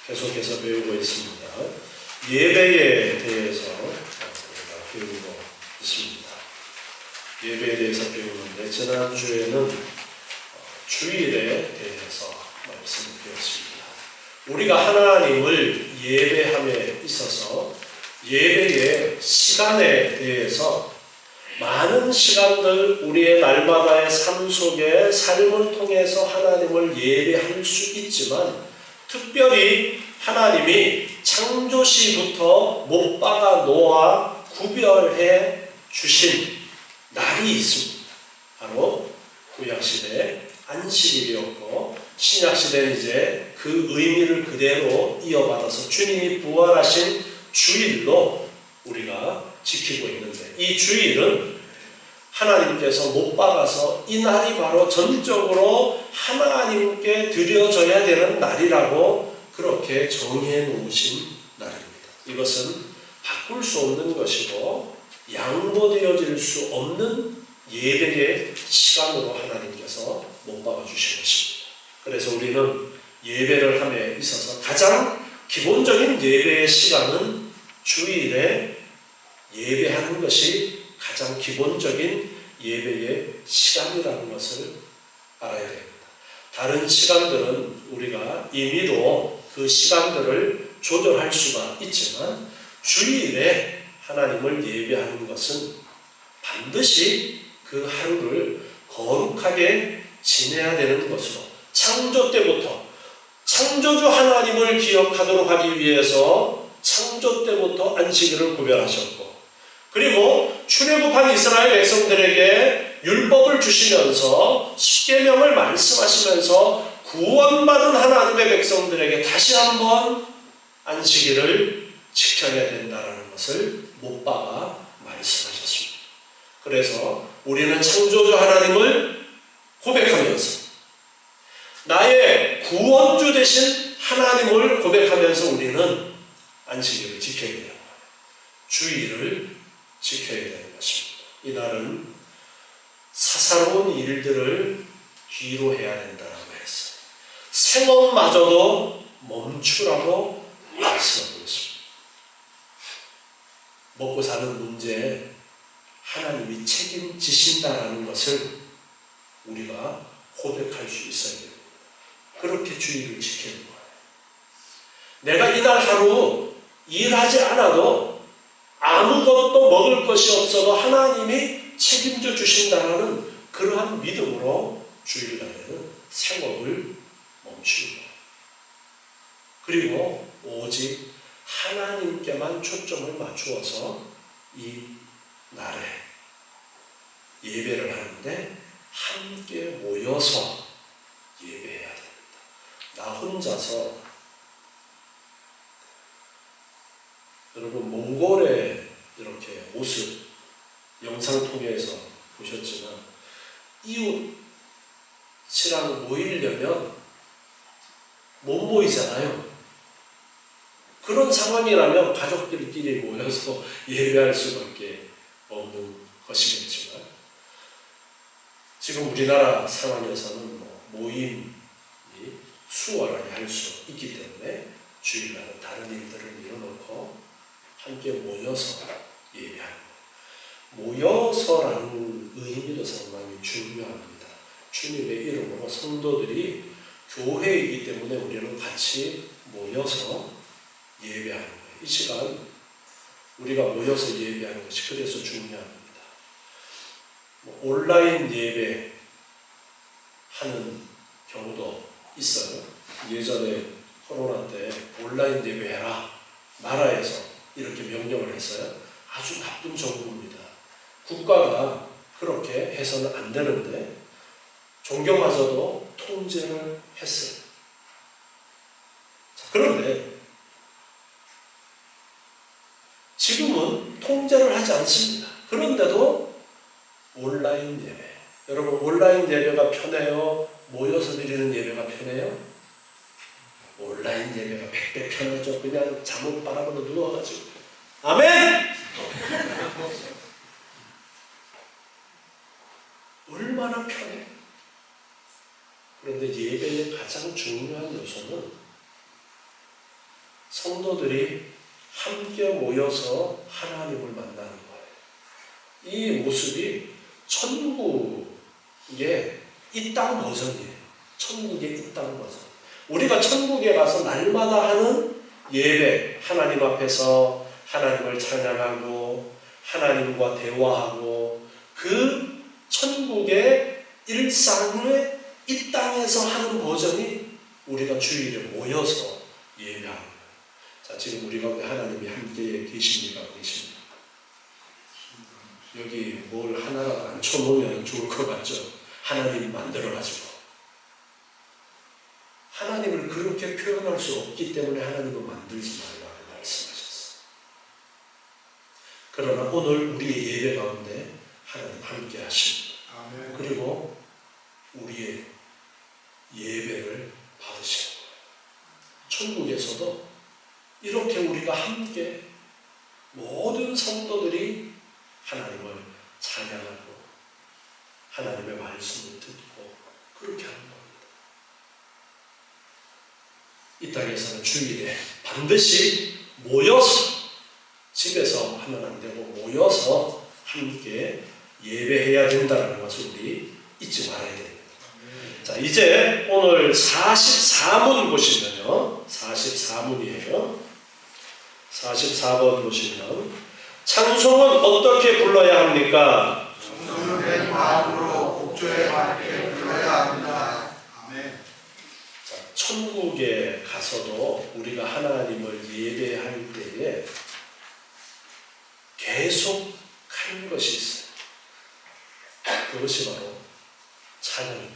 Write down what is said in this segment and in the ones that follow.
계속해서 배우고 있습니다. 예배에 대해서 우리가 배우고 있습니다. 예배에 대해서 배우는데 지난주에는 주일에 대해서 말씀드렸습니다. 우리가 하나님을 예배함에 있어서 예배의 시간에 대해서 많은 시간들 우리의 날마다의 삶 속에 삶을 통해서 하나님을 예배할 수 있지만 특별히 하나님이 창조시부터 못 박아 놓아 구별해 주신 날이 있습니다. 바로 구약시대의 안식일이었고 신약시대는 이제 그 의미를 그대로 이어받아서 주님이 부활하신 주일로 우리가 지키고 있는데 이 주일은 하나님께서 못 박아서 이 날이 바로 전적으로 하나님께 드려져야 되는 날이라고 그렇게 정해 놓으신 날입니다. 이것은 바꿀 수 없는 것이고 양보되어질 수 없는 예배의 시간으로 하나님께서 못 박아 주신 것입니다. 그래서 우리는 예배를 함에 있어서 가장 기본적인 예배의 시간은 주일에 예배하는 것이 가장 기본적인 예배의 시간이라는 것을 알아야 됩니다. 다른 시간들은 우리가 임의로 그 시간들을 조절할 수가 있지만 주일에 하나님을 예배하는 것은 반드시 그 하루를 거룩하게 지내야 되는 것으로 창조 때부터 창조주 하나님을 기억하도록 하기 위해서 창조 때부터 안식일을 구별하셨고 그리고 출애굽한 이스라엘 백성들에게 율법을 주시면서 십계명을 말씀하시면서 구원받은 하나님의 백성들에게 다시 한번 안식일을 지켜야 된다는 것을 못 박아 말씀하셨습니다. 그래서 우리는 창조주 하나님을 고백하면서 나의 구원주 되신 하나님을 고백하면서 우리는 안식일을 지켜야 돼요. 주일을 지켜야 되는 것입니다. 이날은 사사로운 일들을 뒤로 해야 된다고 했어요. 생업마저도 멈추라고 말씀하고 있습니다. 먹고 사는 문제에 하나님이 책임지신다는 것을 우리가 고백할 수 있어야 됩니다. 그렇게 주일을 지키는 거예요. 내가 이날 하루 일하지 않아도 아무것도 먹을 것이 없어도 하나님이 책임져 주신다는 그러한 믿음으로 주일날에는 생업을 멈추는 거예요. 그리고 오직 하나님께만 초점을 맞추어서 이 날에 예배를 하는데 함께 모여서 예배해야 됩니다. 나 혼자서 여러분 몽골의 이렇게 모습 영상 통해서 보셨지만 이웃이랑 모이려면 못 모이잖아요. 그런 상황이라면 가족들끼리 모여서 예배할 수밖에 없는 것이겠지만 지금 우리나라 상황에서는 모임이 수월하게 할 수 있기 때문에 주일날은 다른 일들을 밀어놓고 함께 모여서 예배하는 거예요. 모여서라는 의미도 상당히 중요합니다. 주님의 이름으로 성도들이 교회이기 때문에 우리는 같이 모여서 예배하는 거예요. 이 시간 우리가 모여서 예배하는 것이 그래서 중요합니다. 온라인 예배 하는 경우도 있어요. 예전에 코로나 때 온라인 예배해라 나라에서 이렇게 명령을 했어요. 아주 나쁜 정부입니다. 국가가 그렇게 해서는 안 되는데 종교마저도 통제를 했어요. 그런데 지금은 통제를 하지 않습니다. 그런데도 온라인 예배. 여러분 온라인 예배가 편해요? 모여서 드리는 예배가 편해요? 온라인 예배가 100배 편하죠. 그냥 잠옷 바라보고 누워가지고 아멘! 얼마나 편해? 그런데 예배의 가장 중요한 요소는 성도들이 함께 모여서 하나님을 만나는 거예요. 이 모습이 천국의 이 땅 버전이에요. 천국의 이 땅 버전. 우리가 천국에 가서 날마다 하는 예배, 하나님 앞에서 하나님을 찬양하고 하나님과 대화하고 그 천국의 일상을 이 땅에서 하는 버전이 우리가 주일에 모여서 예배하는 거예요. 자, 지금 우리 가운데 하나님이 함께 계십니까? 계십니까? 여기 뭘 하나라도 안 쳐놓으면 좋을 것 같죠? 하나님 만들어가지고. 하나님을 그렇게 표현할 수 없기 때문에 하나님을 만들지 말라고 말씀하셨어요. 그러나 오늘 우리의 예배 가운데 하나님 함께 하십니다. 아멘. 그리고 우리의 예배를 받으시는 거예요. 천국에서도 이렇게 우리가 함께 모든 성도들이 하나님을 찬양하고 하나님의 말씀을 듣고 그렇게 하는 겁니다. 이 땅에서는 주일에 반드시 모여서, 집에서 하면 안 되고 모여서 함께 예배해야 된다는 것을 우리 잊지 말아야 됩니다. 자, 이제 오늘 44문 보시면요. 44문이에요. 44번 보시면 찬송은 어떻게 불러야 합니까? 정성된 마음으로 곡조에 맞게 불러야 합니다. 아멘. 자, 천국에 가서도 우리가 하나님을 예배할 때에 계속 하는 것이 있어요. 그것이 바로 찬양입니다.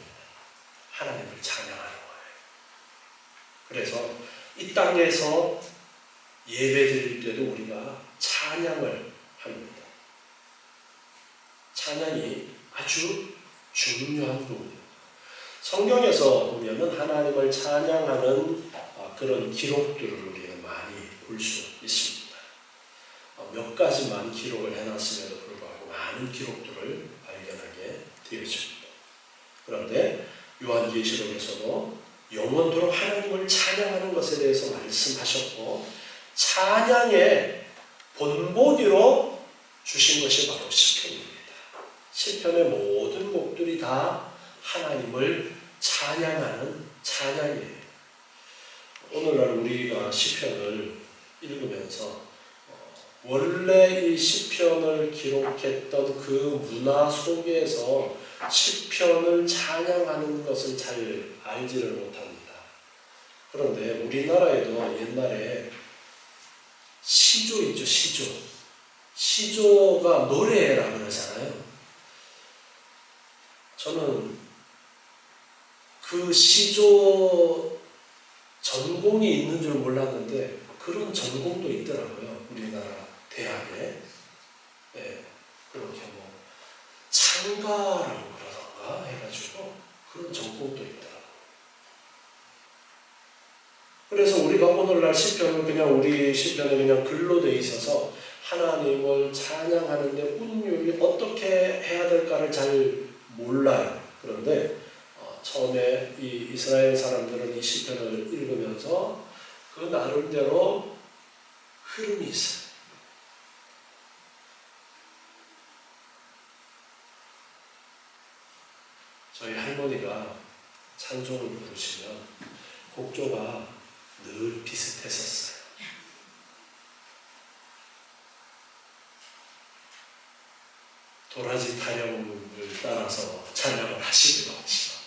하나님을 찬양하는 거예요. 그래서 이 땅에서 예배드릴 때도 우리가 찬양을 합니다. 찬양이 아주 중요한 부분이에요. 성경에서 보면은 하나님을 찬양하는 그런 기록들을 우리가 많이 볼 수 있습니다. 몇 가지만 기록을 해놨음에도 불구하고 많은 기록들을 발견하게 되어집니다. 그런데 요한계시록에서도 영원토록 하나님을 찬양하는 것에 대해서 말씀하셨고 찬양의 본보기로 주신 것이 바로 시편입니다. 시편의 모든 곡들이 다 하나님을 찬양하는 찬양이에요. 오늘날 우리가 시편을 읽으면서 원래 이 시편을 기록했던 그 문화 속에서 시편을 찬양하는 것을 잘 알지를 못합니다. 그런데 우리나라에도 옛날에 시조 있죠, 시조. 시조가 노래라고 그러잖아요. 저는 그 시조 전공이 있는 줄 몰랐는데 그런 전공도 있더라고요. 우리나라 대학에. 네, 그렇게 뭐 창가라고 그러던가 해가지고 그런 전공도 있더라고요. 그래서 우리가 오늘날 시편은 그냥 우리 시편에 그냥 글로 돼 있어서 하나님을 찬양하는데 운율이 어떻게 해야 될까를 잘 몰라요. 그런데 처음에 이 이스라엘 사람들은 이 시편을 읽으면서 그 나름대로 흐름이 있어요. 저희 할머니가 찬송을 부르시면 곡조가 늘 비슷했었어요. 도라지 타령을 따라서 찬양을 하시기도 하시고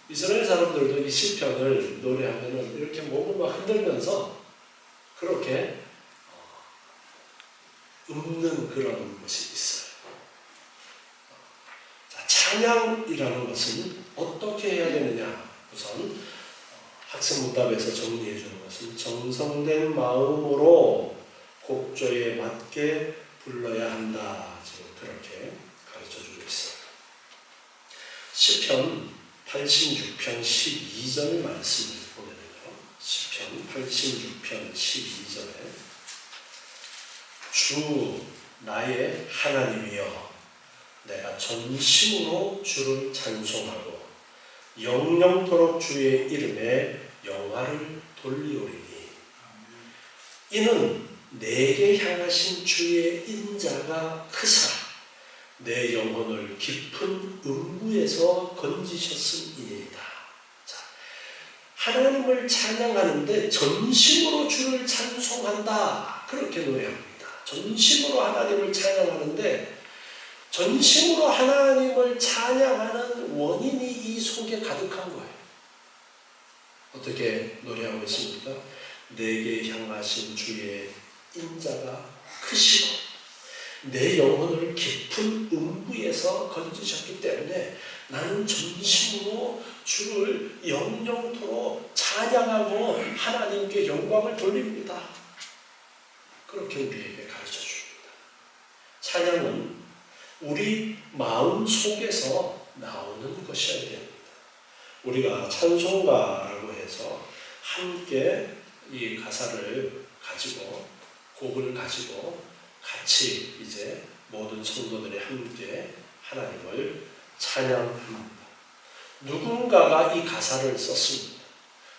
이스라엘 사람들도 이 시편을 노래하면 이렇게 몸을 막 흔들면서 그렇게 읊는 그런 것이 있어요. 자, 찬양이라는 것은 어떻게 해야 되느냐? 우선 학생문답에서 정리해 주는 것은 정성된 마음으로 곡조에 맞게 불러야 한다. 지금 그렇게 가르쳐 주고 있어요. 시편 86편 12절 말씀을 보면요. 시편 86편 12절에 주 나의 하나님이여 내가 전심으로 주를 찬송하고 영영토록 주의 이름에 영화를 돌리오리니 이는 내게 향하신 주의 인자가 크사 내 영혼을 깊은 음부에서 건지셨음이니이다. 자, 하나님을 찬양하는데 전심으로 주를 찬송한다. 그렇게 노래합니다. 전심으로 하나님을 찬양하는데 전심으로 하나님을 찬양하는 원인이 이 속에 가득한 거예요. 어떻게 노래하고 있습니까? 내게 향하신 주의 인자가 크시고 내 영혼을 깊은 음부에서 건지셨기 때문에 나는 전심으로 주를 영영토록 찬양하고 하나님께 영광을 돌립니다. 그렇게 우리에게 가르쳐 줍니다. 찬양은 우리 마음 속에서 나오는 것이어야 됩니다. 우리가 찬송가라고 해서 함께 이 가사를 가지고 곡을 가지고 같이 이제 모든 성도들이 함께 하나님을 찬양합니다. 누군가가 이 가사를 썼습니다.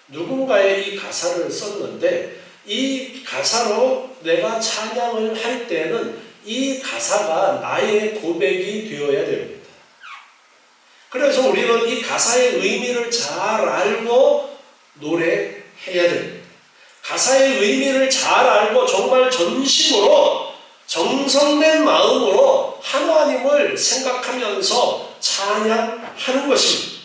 누군가의 이 가사를 썼는데 이 가사로 내가 찬양을 할 때는 이 가사가 나의 고백이 되어야 됩니다. 그래서 우리는 이 가사의 의미를 잘 알고 노래해야 됩니다. 가사의 의미를 잘 알고 정말 전심으로 정성된 마음으로 하나님을 생각하면서 찬양하는 것입니다.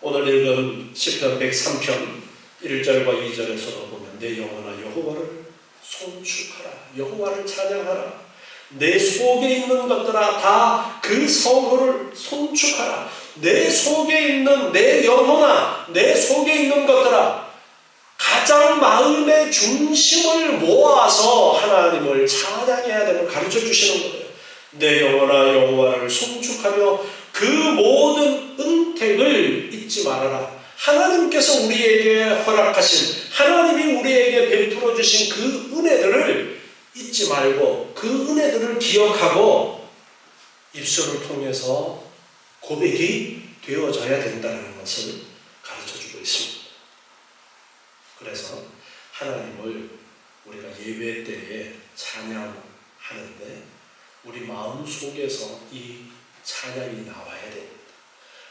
오늘 읽은 시편 103편 1절과 2절에서도 보면 내 영혼아 여호와를 송축하라. 여호와를 찬양하라. 내 속에 있는 것들아 다 그 성호를 송축하라. 내 속에 있는 내 영혼아 내 속에 있는 것들아 가장 마음의 중심을 모아서 하나님을 찬양해야 되는 가르쳐 주시는 거예요. 내 영혼아 여호와를 송축하며 그 모든 은택을 잊지 말아라. 하나님께서 우리에게 허락하신 하나님이 우리에게 베풀어 주신 그 은혜들을 잊지 말고 그 은혜들을 기억하고 입술을 통해서 고백이 되어져야 된다는 것을 가르쳐주고 있습니다. 그래서 하나님을 우리가 예배 때에 찬양하는데 우리 마음 속에서 이 찬양이 나와야 됩니다.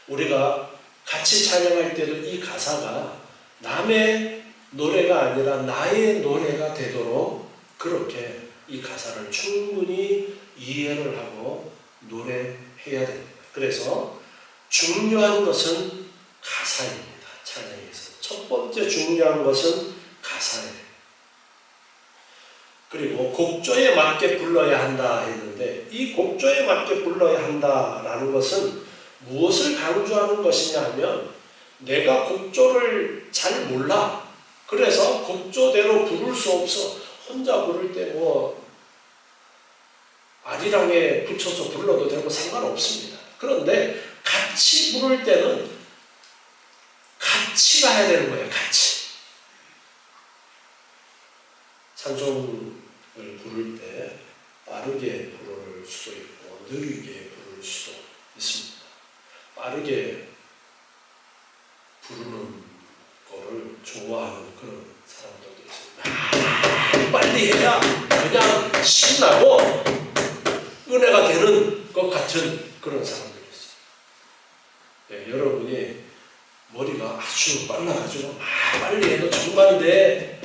우리가 같이 찬양할 때도 이 가사가 남의 노래가 아니라 나의 노래가 되도록 그렇게 이 가사를 충분히 이해를 하고 노래해야 됩니다. 그래서 중요한 것은 가사입니다. 찬양에서 첫 번째 중요한 것은 가사예요. 그리고 곡조에 맞게 불러야 한다 했는데 이 곡조에 맞게 불러야 한다라는 것은 무엇을 강조하는 것이냐 하면 내가 곡조를 잘 몰라. 그래서 곡조대로 부를 수 없어. 혼자 부를 때 뭐 아리랑에 붙여서 불러도 되고 상관없습니다. 그런데 같이 부를 때는 같이 가야 되는 거예요. 같이. 찬송을 부를 때 빠르게 부를 수도 있고 느리게 부를 수도 있습니다. 빠르게 부르는 거를 좋아하는 그런 사람들도 있습니다. 빨리 해야 그냥 신나고 은혜가 되는 것 같은 그런 사람들이 있어요. 네, 여러분이 머리가 아주 빨라가지고 빨리 해도 정말 내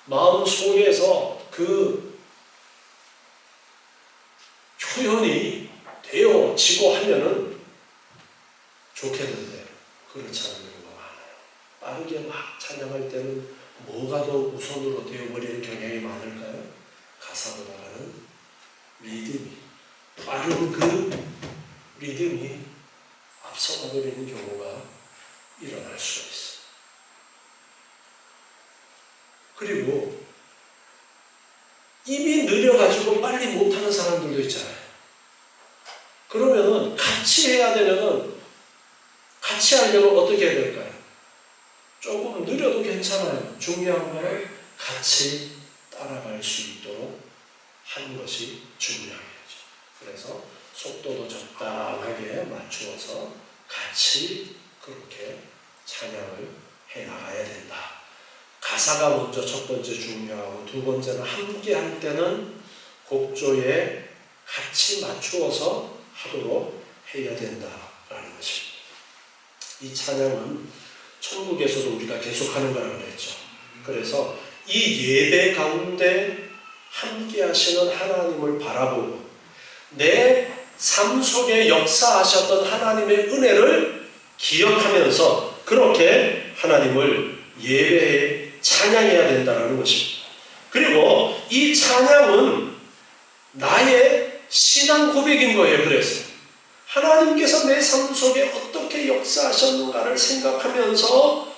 마음 속에서 그 표현이 되어지고 하면은 좋겠는데 그렇지 않은 경우가 많아요. 빠르게 막 찬양할 때는 뭐가 더 우선으로 되어버리는 경향이 많을까요? 가사보다는 리듬이 빠른 그 리듬이 앞서가 버리는 경우가 일어날 수가 있어요. 그리고 입이 느려가지고 빨리 못하는 사람들도 있잖아요. 그러면은 같이 해야 되면은 같이 하려면 어떻게 해야 될까요? 조금 느려도 괜찮아요. 중요한 거는 같이 따라갈 수 있도록 하는 것이 중요하겠죠. 그래서 속도도 적당하게 맞추어서 같이 그렇게 찬양을 해나가야 된다. 가사가 먼저 첫 번째 중요하고 두 번째는 함께 할 때는 곡조에 같이 맞추어서 하도록 해야 된다라는 것입니다. 이 찬양은 천국에서도 우리가 계속하는 거라고 그랬죠. 그래서 이 예배 가운데 함께 하시는 하나님을 바라보고 내 삶 속에 역사하셨던 하나님의 은혜를 기억하면서 그렇게 하나님을 예배에 찬양해야 된다는 것입니다. 그리고 이 찬양은 나의 신앙 고백인 거예요. 그래서 하나님께서 내 삶 속에 어떻게 역사하셨는가를 생각하면서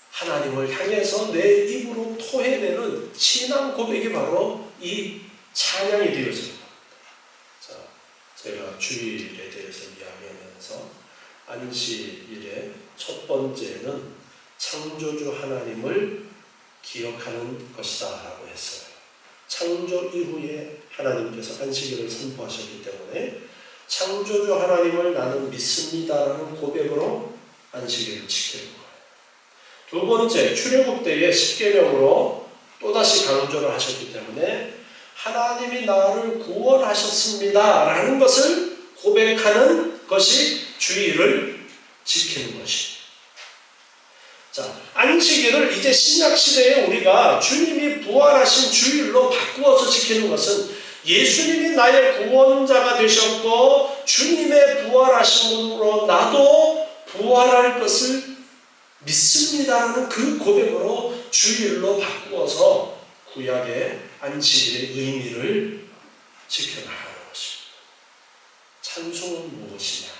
하나님을 향해서 내 입으로 토해내는 신앙 고백이 바로 이 찬양이 되어집니다. 자, 제가 주일에 대해서 이야기하면서 안식일의 첫 번째는 창조주 하나님을 기억하는 것이다 라고 했어요. 창조 이후에 하나님께서 안식일을 선포하셨기 때문에 창조주 하나님을 나는 믿습니다라는 고백으로 안식일을 지키는 거예요. 두 번째, 출애굽 때의 십계명으로 또다시 강조를 하셨기 때문에 하나님이 나를 구원하셨습니다라는 것을 고백하는 것이 주일을 지키는 것입니다. 자, 안식일을 이제 신약 시대에 우리가 주님이 부활하신 주일로 바꾸어서 지키는 것은 예수님이 나의 구원자가 되셨고 주님의 부활하심으로 나도 부활할 것을 믿습니다라는 그 고백으로 주일로 바꾸어서 구약의 안식일의 의미를 지켜나가는 것입니다. 찬송은 무엇이냐?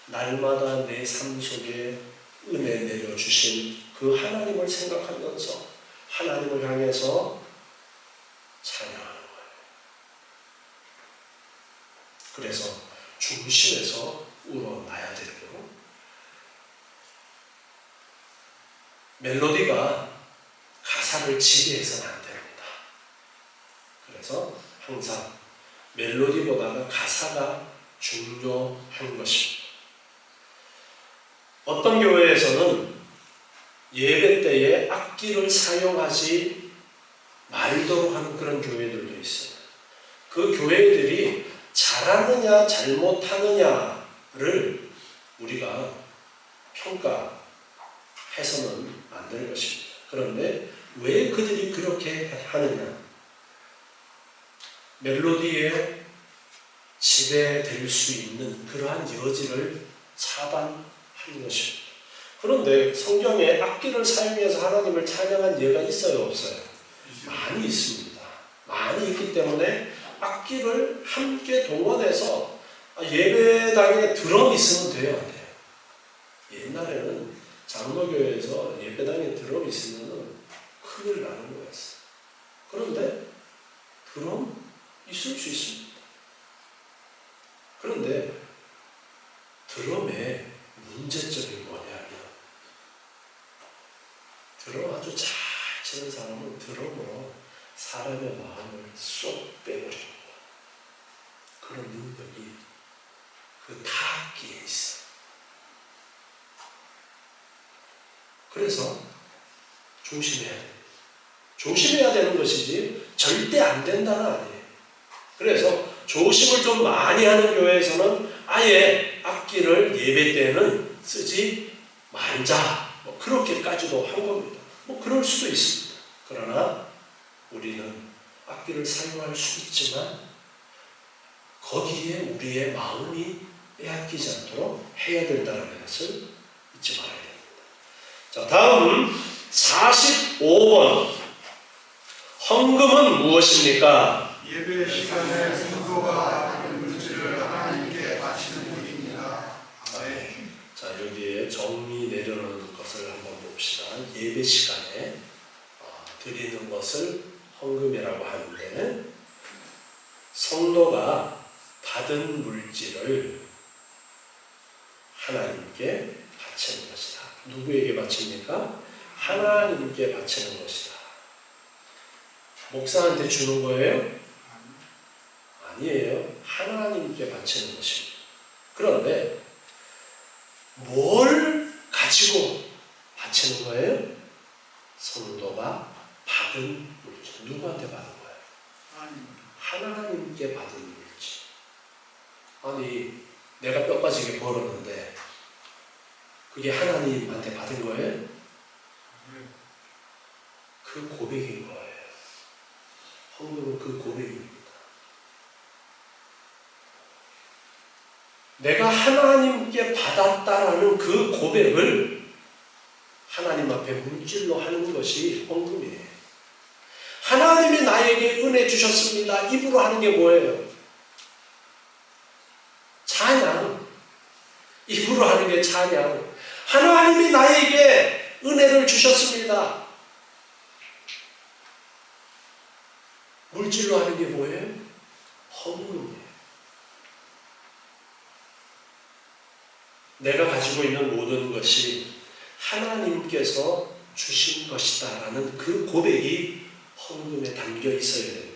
날마다 내 삶 속에 은혜 내려주신 그 하나님을 생각하면서 하나님을 향해서 찬양하는 거예요. 그래서 중심에서 우러나야 되고 멜로디가 가사를 지배해서는 안 됩니다. 그래서 항상 멜로디보다는 가사가 중요한 것입니다. 어떤 교회에서는 예배 때에 악기를 사용하지 말도록 하는 그런 교회들도 있어요. 그 교회들이 잘하느냐 잘못하느냐를 우리가 평가해서는 안 될 것입니다. 그런데 왜 그들이 그렇게 하느냐? 멜로디에 지배될 수 있는 그러한 여지를 차단한 것입니다. 그런데 성경에 악기를 사용해서 하나님을 찬양한 예가 있어요, 없어요? 많이 있습니다. 많이 있기 때문에 악기를 함께 동원해서 예배당에 드럼 있으면 돼요, 안 돼요? 옛날에는 장로교회에서 예배당에 드럼 있으면 큰일 나는 거였어요. 그런데 드럼 있을 수 있습니다. 그런데 드럼의 문제점이 뭐냐면 드럼 아주 잘 치는 사람은 드럼으로 사람의 마음을 쏙 빼버립니다. 그런 능력이 그 타악기에 있어요. 그래서 조심해야 돼요. 조심해야 되는 것이지 절대 안 된다는 아니에요. 그래서 조심을 좀 많이 하는 교회에서는 아예 악기를 예배 때는 쓰지 말자, 그렇게까지도 한 겁니다. 그럴 수도 있습니다. 그러나 우리는 악기를 사용할 수 있지만 거기에 우리의 마음이 빼앗기지 않도록 해야 된다는 것을 잊지 말아야 됩니다. 자, 다음은 45번. 헌금은 무엇입니까? 예배 시간에 성도가 물질을 하나님께 바치는 일입니다. 아멘. 자, 여기에 정리 내려놓는 것을 한번 봅시다. 예배 시간에 드리는 것을 헌금이라고 하는데 성도가 받은 물질을 하나님께 바치는 것이다. 누구에게 바칩니까? 하나님께 바치는 것이다. 목사한테 주는 거예요? 아니에요. 하나님께 바치는 것입니다. 그런데 뭘 가지고 바치는 거예요? 성도가 받은 물질. 누구한테 받은 거예요? 하나님께 받은 물질. 아니, 내가 뼈 빠지게 벌었는데 그게 하나님한테 받은 거예요? 그 고백인 거예요. 헌금은 그 고백입니다. 내가 하나님께 받았다라는 그 고백을 하나님 앞에 물질로 하는 것이 헌금이에요. 하나님이 나에게 은혜 주셨습니다. 입으로 하는 게 뭐예요? 찬양. 입으로 하는 게 찬양. 하나님이 나에게 은혜를 주셨습니다. 물질로 하는 게 뭐예요? 헌금이에요. 내가 가지고 있는 모든 것이 하나님께서 주신 것이다라는 그 고백이 헌금에 담겨 있어야 돼요.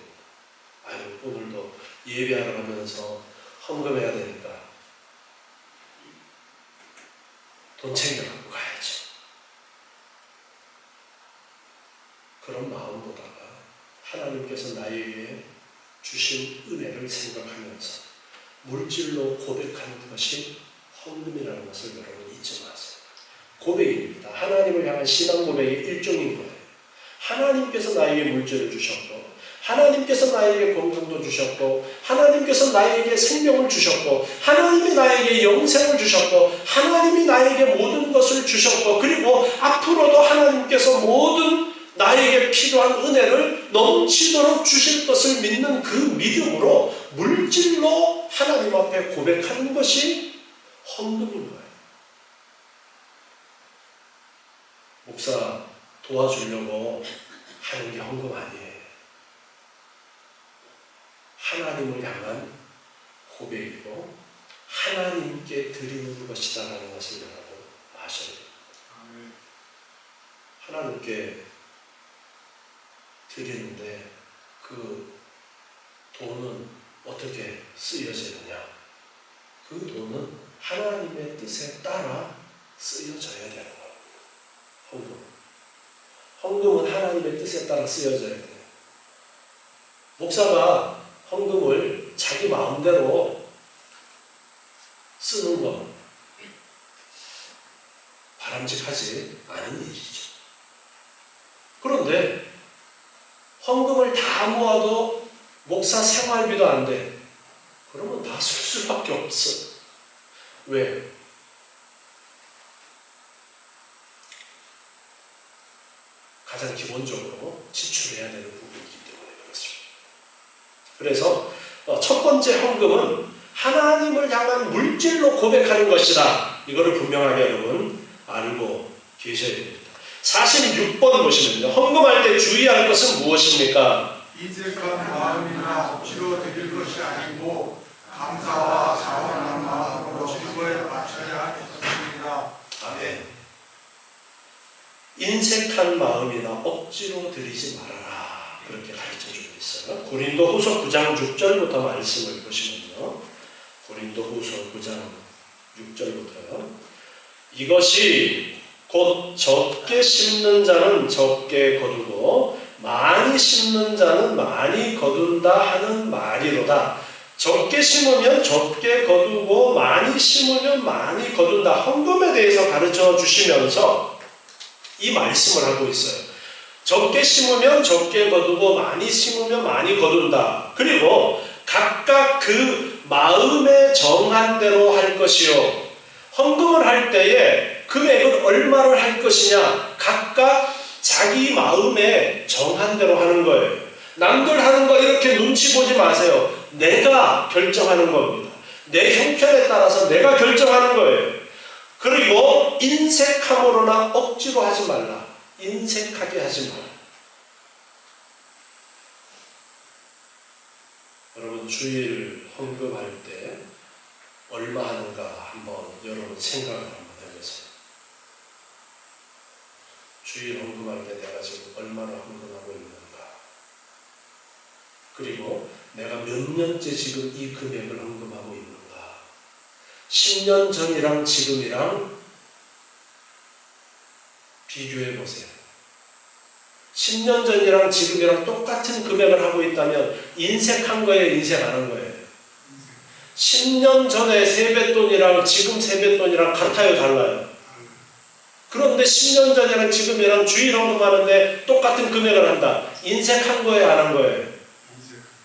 아유, 오늘도 예배하러 가면서 헌금해야 되니까 돈 챙겨갖고 가야지. 그런 마음보다가 하나님께서 나에게 주신 은혜를 생각하면서 물질로 고백하는 것이 헌금이라는 것을 여러분 잊지 마세요. 고백입니다. 하나님을 향한 신앙 고백의 일종인 거예요. 하나님께서 나에게 물질을 주셨고, 하나님께서 나에게 건강도 주셨고, 하나님께서 나에게 생명을 주셨고, 하나님이 나에게 영생을 주셨고, 하나님이 나에게 모든 것을 주셨고, 그리고 앞으로도 하나님께서 모든 나에게 필요한 은혜를 넘치도록 주실 것을 믿는 그 믿음으로 물질로 하나님 앞에 고백하는 것이 헌금인 거예요. 목사 도와주려고 하는 게 헌금 아니에요. 하나님을 향한 고백이고 하나님께 드리는 것이다라는 것을 여러분 아셔야 돼요. 하나님께 드리는데 그 돈은 어떻게 쓰여지느냐? 그 돈은 하나님의 뜻에 따라 쓰여져야 되는 거예요. 헌금은 하나님의 뜻에 따라 쓰여져야 돼요. 목사가 헌금을 자기 마음대로 쓰는 건 바람직하지 않은 일이죠. 그런데 헌금을 다 모아도 목사 생활비도 안 돼. 그러면 다 쓸 수밖에 없어. 왜? 가장 기본적으로 지출해야 되는 부분이기 때문에 그렇습니다. 그래서 첫 번째 헌금은 하나님을 향한 물질로 고백하는 것이다. 이거를 분명하게 여러분 알고 계셔야 됩니다. 46번 보시면요. 헌금할 때 주의할 것은 무엇입니까? 인색한 마음이나 억지로 드릴 것이 아니고 감사와 자원하는 마음으로 즐거에 바쳐야 할 것입니다. 아멘. 인색한 마음이나 억지로 드리지 말아라. 그렇게 가르쳐주고 있어요. 고린도후서 9장 6절부터 말씀을 보시면요. 고린도후서 9장 6절부터요. 이것이 곧 적게 심는 자는 적게 거두고 많이 심는 자는 많이 거둔다 하는 말이로다. 적게 심으면 적게 거두고 많이 심으면 많이 거둔다. 헌금에 대해서 가르쳐 주시면서 이 말씀을 하고 있어요. 적게 심으면 적게 거두고 많이 심으면 많이 거둔다. 그리고 각각 그 마음에 정한 대로 할 것이요. 헌금을 할 때에 금액은 얼마를 할 것이냐 각각 자기 마음에 정한 대로 하는 거예요. 남들 하는 거 이렇게 눈치 보지 마세요. 내가 결정하는 겁니다. 내 형편에 따라서 내가 결정하는 거예요. 그리고 인색함으로나 억지로 하지 말라. 인색하게 하지 마라. 여러분 주일 헌금할 때 얼마 하는가 한번 여러분 생각을 한번 해보세요. 주일 헌금할 때 내가 지금 얼마나 헌금하고 있는가. 그리고 내가 몇 년째 지금 이 금액을 헌금하고 있는가? 10년 전이랑 지금이랑 비교해 보세요. 10년 전이랑 지금이랑 똑같은 금액을 하고 있다면 인색한 거예요, 인색 안 한 거예요? 10년 전에 세뱃돈이랑 지금 세뱃돈이랑 같아요, 달라요? 그런데 10년 전이랑 지금이랑 주일 헌금하는데 똑같은 금액을 한다. 인색한 거예요, 안 한 거예요?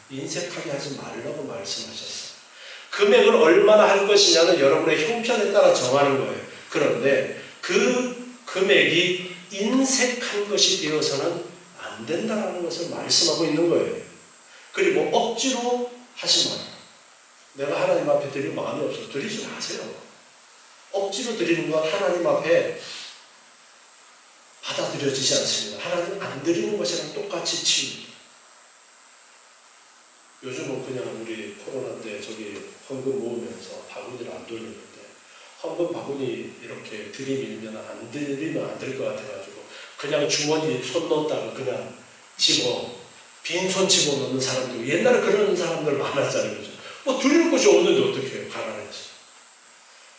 인색하게 하지 말라고 말씀하셨어요. 금액을 얼마나 할 것이냐는 여러분의 형편에 따라 정하는 거예요. 그런데 그 금액이 인색한 것이 되어서는 안 된다는 것을 말씀하고 있는 거예요. 그리고 억지로 하지 마라. 내가 하나님 앞에 드릴 마음이 없어. 드리지 마세요. 억지로 드리는 건 하나님 앞에 받아들여지지 않습니다. 하나님 안 드리는 것이랑 똑같이 치웁니다. 요즘은 그냥 우리 코로나 때 저기 헌금 모으면서 바구니를 안 돌리는데 헌금 바구니 이렇게 들이밀면 안 들리면 안 될 것 같아가지고 그냥 주머니 손 넣었다가 그냥 빈손 집어넣는 사람들, 옛날에 그런 사람들 많았잖아요. 그죠? 뭐 드릴 곳이 없는데 어떻게 해요? 가난해서.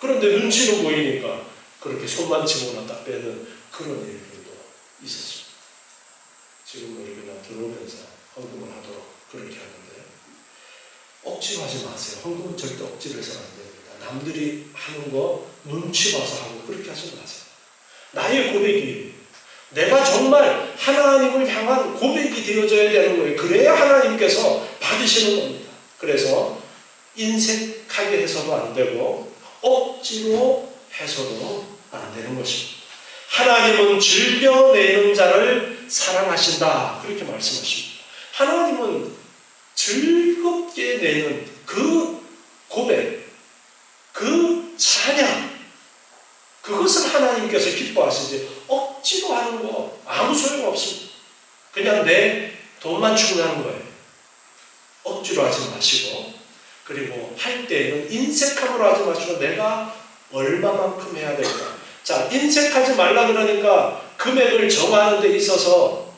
그런데 눈치로 보이니까 그렇게 손만 집어넣었다 빼는 그런 일들도 있었습니다. 지금 우리 그냥 들어오면서 헌금을 하도록 그렇게 하는데 억지로 하지 마세요. 헌금은 절대 억지로 해서는 안 됩니다. 남들이 하는 거 눈치 봐서 하고 그렇게 하지 마세요. 나의 고백이 내가 정말 하나님을 향한 고백이 되어져야 되는 거예요. 그래야 하나님께서 받으시는 겁니다. 그래서 인색하게 해서도 안 되고 억지로 해서도 안 되는 것입니다. 하나님은 즐겨내는 자를 사랑하신다. 그렇게 말씀하십니다. 하나님은 즐겁게 내는 그 고백, 그 찬양, 그것을 하나님께서 기뻐하시지 억지로 하는 거 아무 소용없습니다. 그냥 내 돈만 추구하는 거예요. 억지로 하지 마시고, 그리고 할 때에는 인색함으로 하지 마시고 내가 얼마만큼 해야 될까. 자, 인색하지 말라 그러니까 금액을 정하는 데 있어서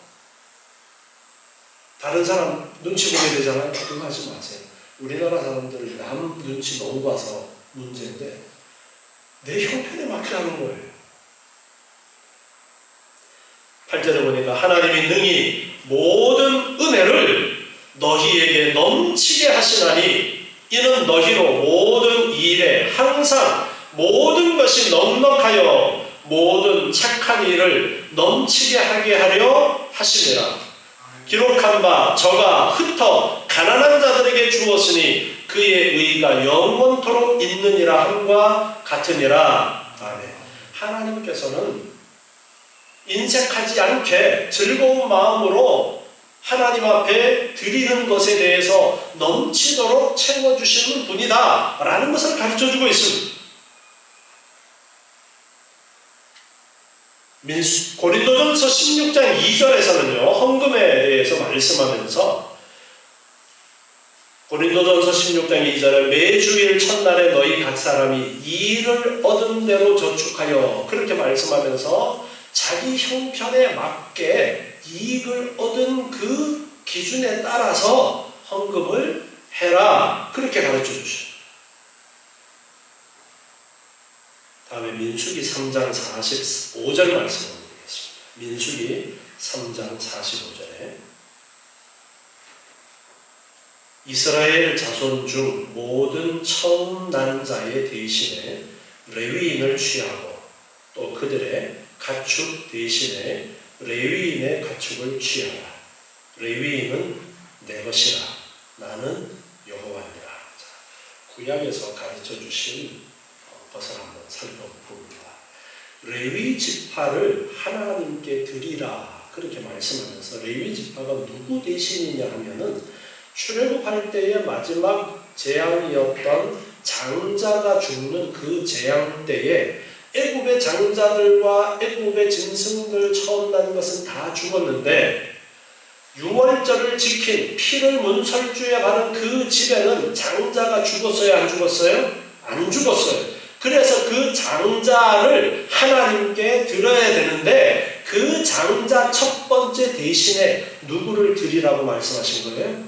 다른 사람 눈치 보게 되잖아요. 그거 하지 마세요. 우리나라 사람들은 남 눈치 너무 봐서 문제인데 내 형편에 맞게 하는 거예요. 8절에 보니까 하나님이 능히 모든 은혜를 너희에게 넘치게 하시나니 이는 너희로 모든 일에 항상 모든 것이 넉넉하여 모든 착한 일을 넘치게 하게 하려 하심이라. 기록한 바 저가 흩어 가난한 자들에게 주었으니 그의 의가 영원토록 있느니라 함과 같으니라. 아멘. 하나님께서는 인색하지 않게 즐거운 마음으로 하나님 앞에 드리는 것에 대해서 넘치도록 채워주시는 분이다 라는 것을 가르쳐주고 있습니다. 고린도전서 16장 2절에서는요 헌금에 대해서 말씀하면서 고린도전서 16장 2절에 매주일 첫날에 너희 각 사람이 일을 얻은 대로 저축하여 그렇게 말씀하면서 자기 형편에 맞게 이익을 얻은 그 기준에 따라서 헌금을 해라 그렇게 가르쳐 주셔요. 다음에 민수기 3장 45절 말씀을 드리겠습니다. 민수기 3장 45절에 이스라엘 자손 중 모든 처음 난 자의 대신에 레위인을 취하고 또 그들의 가축 대신에 레위인의 가축을 취하라. 레위인은 내 것이라. 나는 여호와니라. 구약에서 가르쳐 주신 것을 한번 살펴봅니다. 레위 지파를 하나님께 드리라 그렇게 말씀하면서 레위 지파가 누구 대신이냐 하면은 출애굽할 때의 마지막 재앙이었던 장자가 죽는 그 재앙 때에 애굽의 장자들과 애굽의 짐승들 처음 난 것은 다 죽었는데 유월절을 지킨 피를 문설주에 바른 그 집에는 장자가 죽었어요? 안 죽었어요? 안 죽었어요. 그래서 그 장자를 하나님께 드려야 되는데 그 장자 첫 번째 대신에 누구를 드리라고 말씀하신 거예요?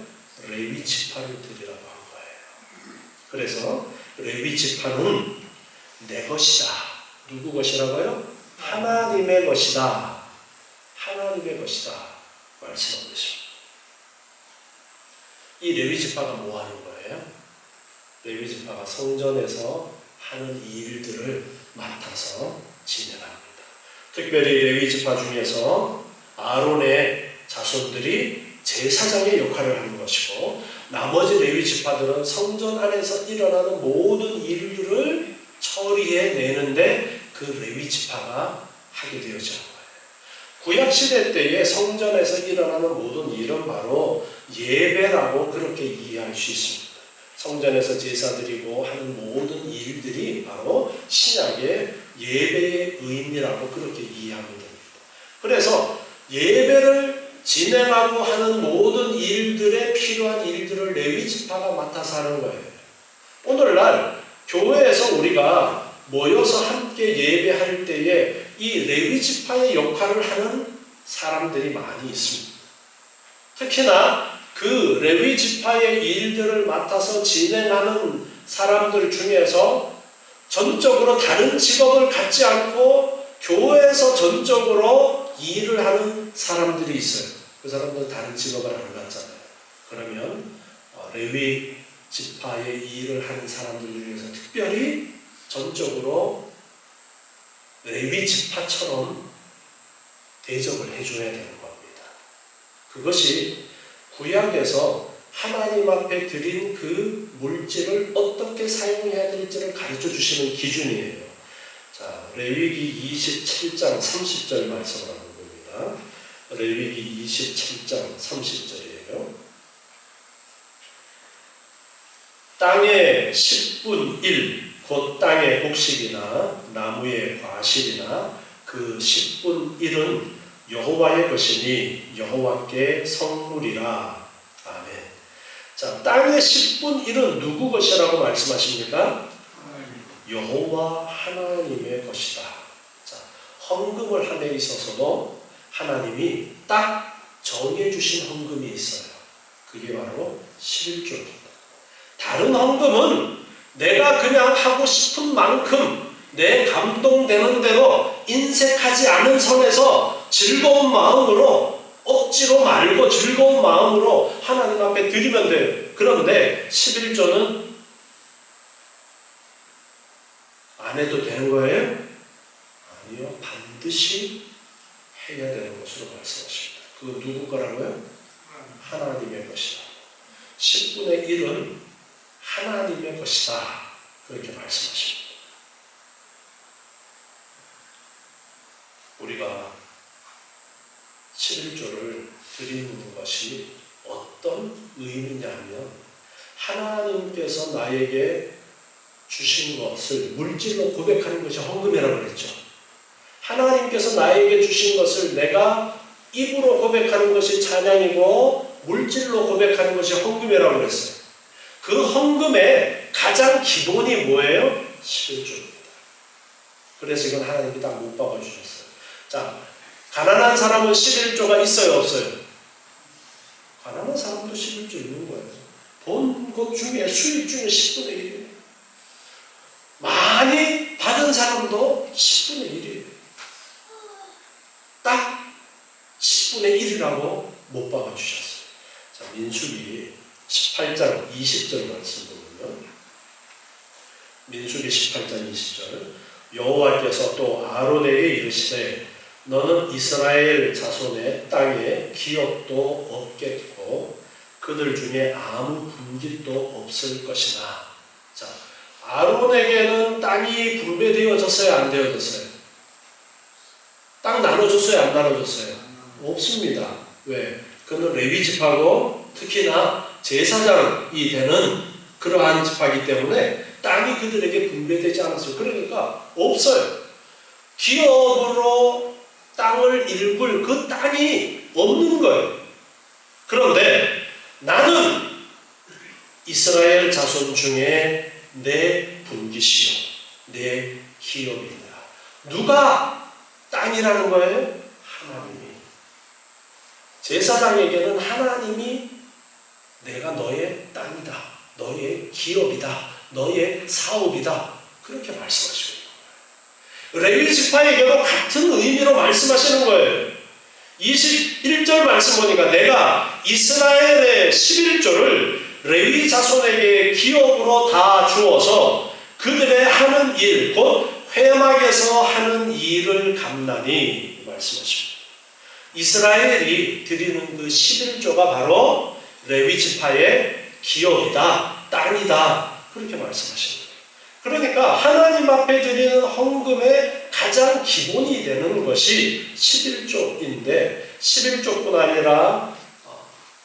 레위 지파를 드리라고 한 거예요. 그래서 레위 지파는 내 것이다. 누구 것이라고요? 하나님의 것이다. 하나님의 것이다. 말씀하고 있습니다. 이 레위 지파가 뭐 하는 거예요? 레위 지파가 성전에서 하는 일들을 맡아서 진행합니다. 특별히 레위 지파 중에서 아론의 자손들이 제사장의 역할을 하는 것이고, 나머지 레위 지파들은 성전 안에서 일어나는 모든 일들을 처리해내는데 그 레위 지파가 하게 되어진 거예요. 구약시대 때의 성전에서 일어나는 모든 일은 바로 예배라고 그렇게 이해할 수 있습니다. 성전에서 제사 드리고 하는 모든 일들이 바로 신약의 예배의 의미라고 그렇게 이해하면 됩니다. 그래서 예배를 진행하고 하는 모든 일들에 필요한 일들을 레위 지파가 맡아서 하는 거예요. 오늘날 교회에서 우리가 모여서 함께 예배할 때에 이 레위 지파의 역할을 하는 사람들이 많이 있습니다. 특히나 그 레위 지파의 일들을 맡아서 진행하는 사람들 중에서 전적으로 다른 직업을 갖지 않고 교회에서 전적으로 일을 하는 사람들이 있어요. 그 사람들은 다른 직업을 안 갖잖아요. 그러면 레위 지파의 일을 하는 사람들 중에서 특별히 전적으로 레위 지파처럼 대접을 해줘야 되는 겁니다. 그것이 구약에서 하나님 앞에 드린 그 물질을 어떻게 사용해야 될지를 가르쳐 주시는 기준이에요. 자, 레위기 27장 30절 말씀을 하는 겁니다. 레위기 27장 30절이에요. 땅의 10분 1, 곧 땅의 곡식이나 나무의 과실이나 그 10분 1은 여호와의 것이니 여호와께 성물이라. 아멘. 자, 땅의 10분 1은 누구 것이라고 말씀하십니까? 여호와 하나님의 것이다. 자, 헌금을 함에 있어서도 하나님이 딱 정해주신 헌금이 있어요. 그게 바로 11조입니다. 다른 헌금은 내가 그냥 하고 싶은 만큼 내 감동되는 대로 인색하지 않은 선에서 즐거운 마음으로, 억지로 말고 즐거운 마음으로 하나님 앞에 드리면 돼요. 그런데 11조는 안 해도 되는 거예요? 아니요. 반드시 해야 되는 것으로 말씀하십니다. 그거 누구 거라고요? 하나님의 것이다. 10분의 1은 하나님의 것이다. 그렇게 말씀하십니다. 우리가 11조를 드리는 것이 어떤 의미냐면, 하나님께서 나에게 주신 것을 물질로 고백하는 것이 헌금이라고 그랬죠. 하나님께서 나에게 주신 것을 내가 입으로 고백하는 것이 찬양이고 물질로 고백하는 것이 헌금이라고 그랬어요. 그 헌금의 가장 기본이 뭐예요? 11조입니다. 그래서 이건 하나님이 딱 못 박아주셨어요. 자, 가난한 사람은 11조가 있어요, 없어요? 가난한 사람도 11조 있는 거예요. 본 것 중에, 수입 중에 10분의 1이에요. 많이 받은 사람도 10분의 1이에요. 딱 10분의 1이라고 못 박아주셨어요. 자, 민수기 18장 20절 말씀 보면, 민수기 18장 20절, 여호와께서 또 아론에게 이르시되 너는 이스라엘 자손의 땅에 기업도 없겠고 그들 중에 아무 분깃도 없을 것이나. 자, 아론에게는 땅이 분배되어졌어요, 안 되어졌어요? 땅 나눠줬어요, 안 나눠줬어요? 없습니다. 왜? 그는 레위 지파고 특히나 제사장이 되는 그러한 지파이기 때문에 땅이 그들에게 분배되지 않았어요. 그러니까 없어요. 기업으로 땅을 일굴 그 땅이 없는 거예요. 그런데 나는 이스라엘 자손 중에 내 분깃이요, 내 기업이다. 누가 땅이라는 거예요? 하나님이. 제사장에게는 하나님이 내가 너의 땅이다, 너의 기업이다, 너의 사업이다, 그렇게 말씀하시고 있는 거예요. 레위 지파에게도 같은 의미로 말씀하시는 거예요. 21절 말씀 보니까 내가 이스라엘의 11조를 레위 자손에게 기업으로 다 주어서 그들의 하는 일, 곧 회막에서 하는 일을 갚나니 말씀하십니다. 이스라엘이 드리는 그 11조가 바로 레위 지파의 기업이다, 땅이다, 그렇게 말씀하십니다. 그러니까 하나님 앞에 드리는 헌금의 가장 기본이 되는 것이 11조인데 11조뿐 아니라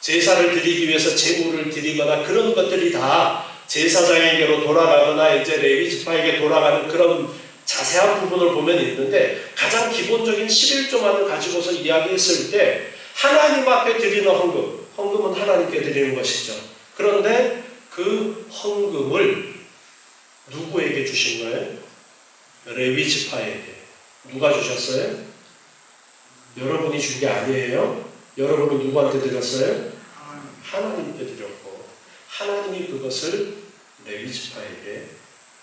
제사를 드리기 위해서 제물을 드리거나 그런 것들이 다 제사장에게로 돌아가거나 이제 레위 지파에게 돌아가는 그런 자세한 부분을 보면 있는데 가장 기본적인 11조만을 가지고서 이야기했을 때 하나님 앞에 드리는 헌금은 하나님께 드리는 것이죠. 그런데 그 헌금을 누구에게 주신 거예요? 레위 지파에게. 누가 주셨어요? 여러분이 준 게 아니에요. 여러분은 누구한테 드렸어요? 하나님께 드렸고 하나님이 그것을 레위 지파에게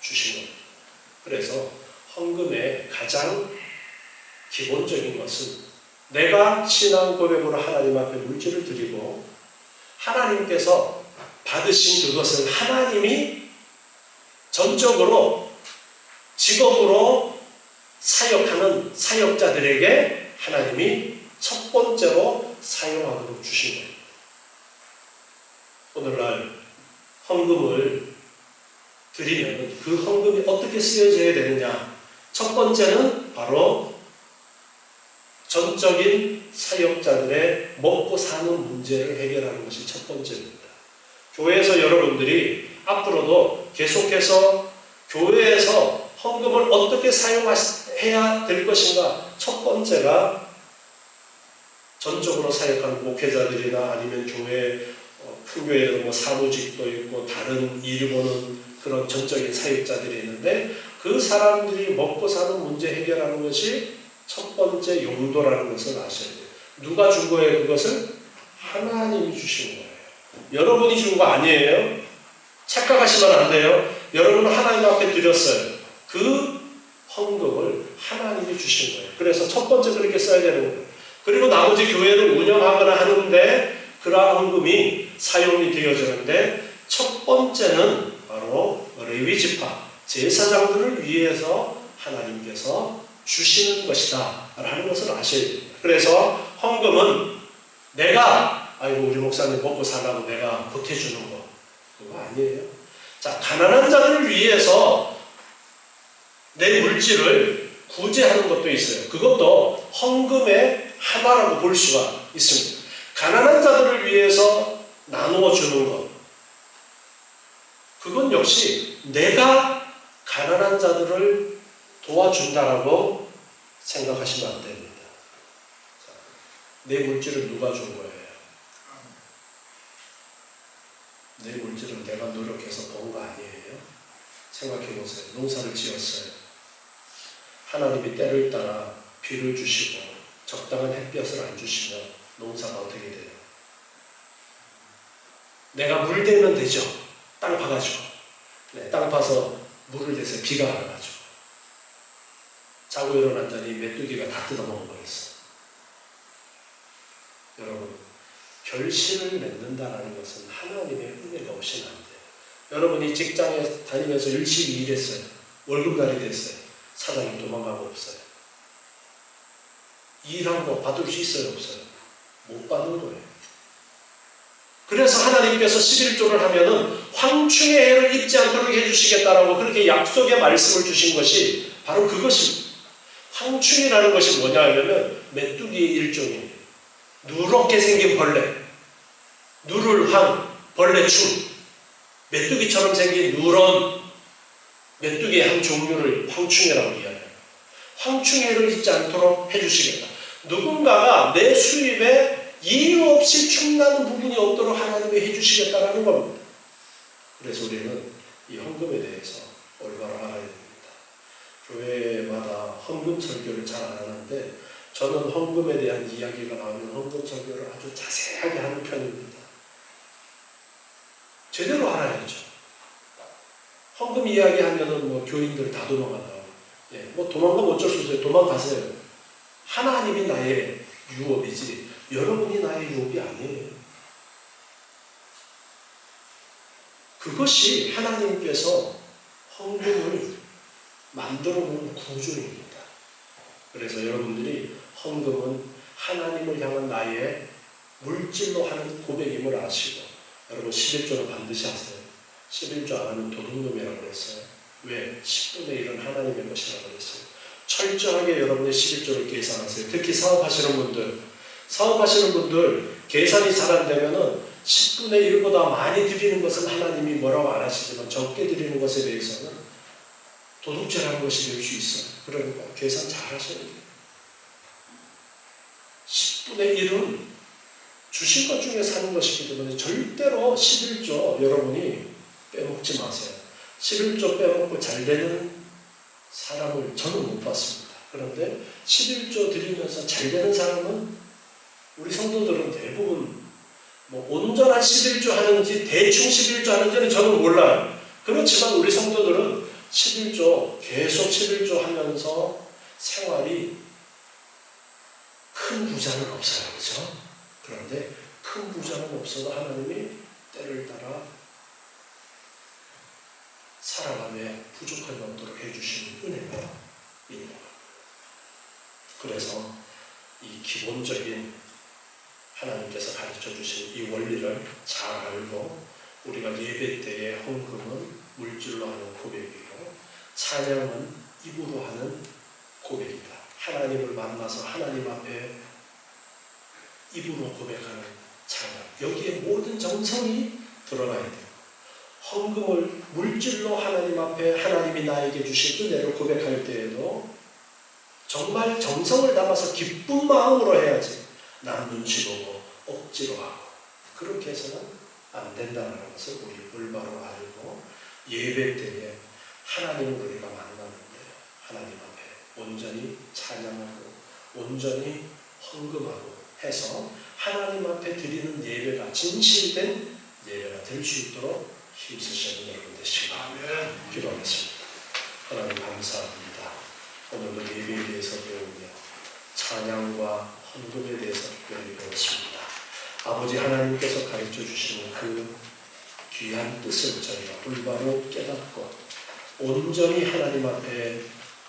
주신 겁니다. 그래서 헌금의 가장 기본적인 것은 내가 신앙 고백으로 하나님 앞에 물질을 드리고 하나님께서 받으신 그것을 하나님이 전적으로 직업으로 사역하는 사역자들에게 하나님이 첫 번째로 사용하도록 주신 거예요. 오늘날 헌금을 드리면 그 헌금이 어떻게 쓰여져야 되느냐? 첫 번째는 바로 전적인 사역자들의 먹고 사는 문제를 해결하는 것이 첫 번째입니다. 교회에서 여러분들이 앞으로도 계속해서 교회에서 헌금을 어떻게 사용해야 될 것인가? 첫 번째가 전적으로 사역하는 목회자들이나 아니면 교회 큰 교회에는 뭐 사무직도 있고 다른 일 보는 그런 전적인 사역자들이 있는데 그 사람들이 먹고 사는 문제 해결하는 것이 첫 번째 용도라는 것을 아셔야 돼요. 누가 준 거예요? 그것을? 하나님이 주신 거예요. 여러분이 준 거 아니에요. 착각하시면 안 돼요. 여러분은 하나님 앞에 드렸어요. 그 헌금을 하나님이 주신 거예요. 그래서 첫 번째 그렇게 써야 되는 거예요. 그리고 나머지 교회를 운영하거나 하는데 그러한 헌금이 사용이 되어지는데 첫 번째는 바로 레위 지파 제사장들을 위해서 하나님께서 주시는 것이다 라는 것을 아셔야 됩니다. 그래서 헌금은 내가 우리 목사님 먹고 살라고 내가 보태주는 거 그거 아니에요. 자, 가난한 자들을 위해서 내 물질을 구제하는 것도 있어요. 그것도 헌금의 하나라고 볼 수가 있습니다. 가난한 자들을 위해서 나누어 주는 것 그건 역시 내가 가난한 자들을 도와준다라고 생각하시면 안 됩니다. 자, 내 물질을 누가 준 거예요? 내 물질은 내가 노력해서 번 거 아니에요? 생각해 보세요. 농사를 지었어요. 하나님이 때를 따라 비를 주시고 적당한 햇볕을 안 주시면 농사가 어떻게 돼요? 내가 물 대면 되죠. 땅 파가지고. 땅 파서 물을 대서 비가 와가지고. 자고 일어났더니 메뚜기가 다 뜯어먹은 거였어. 여러분, 결실을 맺는다는 것은 하나님의 은혜가 없이는 안 돼요. 여러분이 직장에 다니면서 열심히 일했어요. 월급날이 됐어요. 사장님 도망가고 없어요. 일한 거 받을 수 있어요? 없어요? 못 받는 거예요. 그래서 하나님께서 11조를 하면은 황충의 해를 입지 않도록 해주시겠다라고 그렇게 약속의 말씀을 주신 것이 바로 그것입니다. 황충이라는 것이 뭐냐 하면은 메뚜기의 일종이에요. 누렇게 생긴 벌레. 누를 황, 벌레충. 메뚜기처럼 생긴 누런 메뚜기의 한 종류를 황충이라고 이야기해요. 황충의 해를 입지 않도록 해주시겠다. 누군가가 내 수입에 이유 없이 충나는 부분이 없도록 하나님이 해주시겠다라는 겁니다. 그래서 우리는 이 헌금에 대해서 올바로 알아야 됩니다. 교회마다 헌금 설교를 잘 안 하는데 저는 헌금에 대한 이야기가 나오면 헌금 설교를 아주 자세하게 하는 편입니다. 알아야죠. 헌금 이야기하면은 뭐 교인들 다 도망간다고. 예, 뭐 도망가면 어쩔 수 없어요. 도망가세요. 하나님이 나의 유업이지 여러분이 나의 유업이 아니에요. 그것이 하나님께서 헌금을 만들어 놓은 구조입니다. 그래서 여러분들이 헌금은 하나님을 향한 나의 물질로 하는 고백임을 아시고, 여러분 11조는 반드시 하세요. 11조 안 하면 도둑놈이라고 그랬어요. 왜? 10분의 1은 하나님의 것이라고 그랬어요. 철저하게 여러분의 11조를 계산하세요. 특히 사업하시는 분들 계산이 잘 안 되면은 10분의 1보다 많이 드리는 것은 하나님이 뭐라고 안 하시지만 적게 드리는 것에 대해서는 도둑질하는 것이 될 수 있어요. 그러니까 계산 잘 하셔야 돼요. 10분의 1은 주신 것 중에 사는 것이기 때문에 절대로 11조 여러분이 빼먹지 마세요. 11조 빼먹고 잘 되는 사람을 저는 못 봤습니다. 그런데 11조 드리면서 잘 되는 사람은 우리 성도들은 대부분 뭐 온전한 11조 하는지 대충 11조 하는지는 저는 몰라요. 그렇지만 우리 성도들은 11조 계속 11조 하면서 생활이 큰 부자는 없어요. 그렇죠? 그런데 큰 부자는 없어도 하나님이 때를 따라 살아가며 부족할 만도록 해주시는 은혜가 있는 겁니다. 그래서 이 기본적인 하나님께서 가르쳐 주신 이 원리를 잘 알고 우리가 예배 때의 헌금은 물질로 하는 고백이고 찬양은 입으로 하는 고백이다. 하나님을 만나서 하나님 앞에 입으로 고백하는 찬양, 여기에 모든 정성이 들어가야 돼요. 헌금을 물질로 하나님 앞에 하나님이 나에게 주신 은혜를 고백할 때에도 정말 정성을 담아서 기쁜 마음으로 해야지 남 눈치 보고 억지로 하고 그렇게 해서는 안 된다는 것을 우리 올바로 알고 예배 때에 하나님을 우리가 만나는데 하나님 앞에 온전히 찬양하고 온전히 헌금하고 해서 하나님 앞에 드리는 예배가 진실된 예배가 될 수 있도록 힘쓰시는 여러분 되시기 바랍니다. 기도하겠습니다. 하나님 감사합니다. 오늘도 예배에 대해서 배우며 찬양과 헌금에 대해서 특별히 배웠습니다. 아버지 하나님께서 가르쳐 주시는 그 귀한 뜻을 저희가 올바로 깨닫고 온전히 하나님 앞에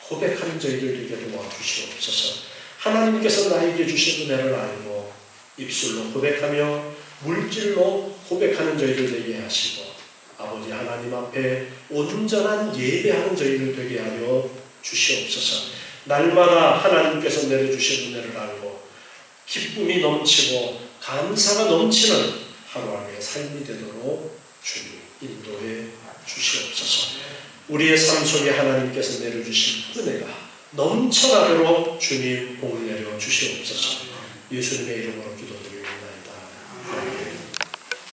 고백하는 저희들 되게 도와주시옵소서. 하나님께서 나에게 주신 은혜를 알고 입술로 고백하며 물질로 고백하는 저희들 되게 하시고 아버지 하나님 앞에 온전한 예배하는 저희들 되게 하여 주시옵소서. 날마다 하나님께서 내려주신 은혜를 알고 기쁨이 넘치고 감사가 넘치는 하루하루의 삶이 되도록 주님 인도해 주시옵소서. 우리의 삶 속에 하나님께서 내려주신 은혜가 넘쳐나도록 주님 복을 내려 주시옵소서. 예수님의 이름으로 기도드리옵나이다.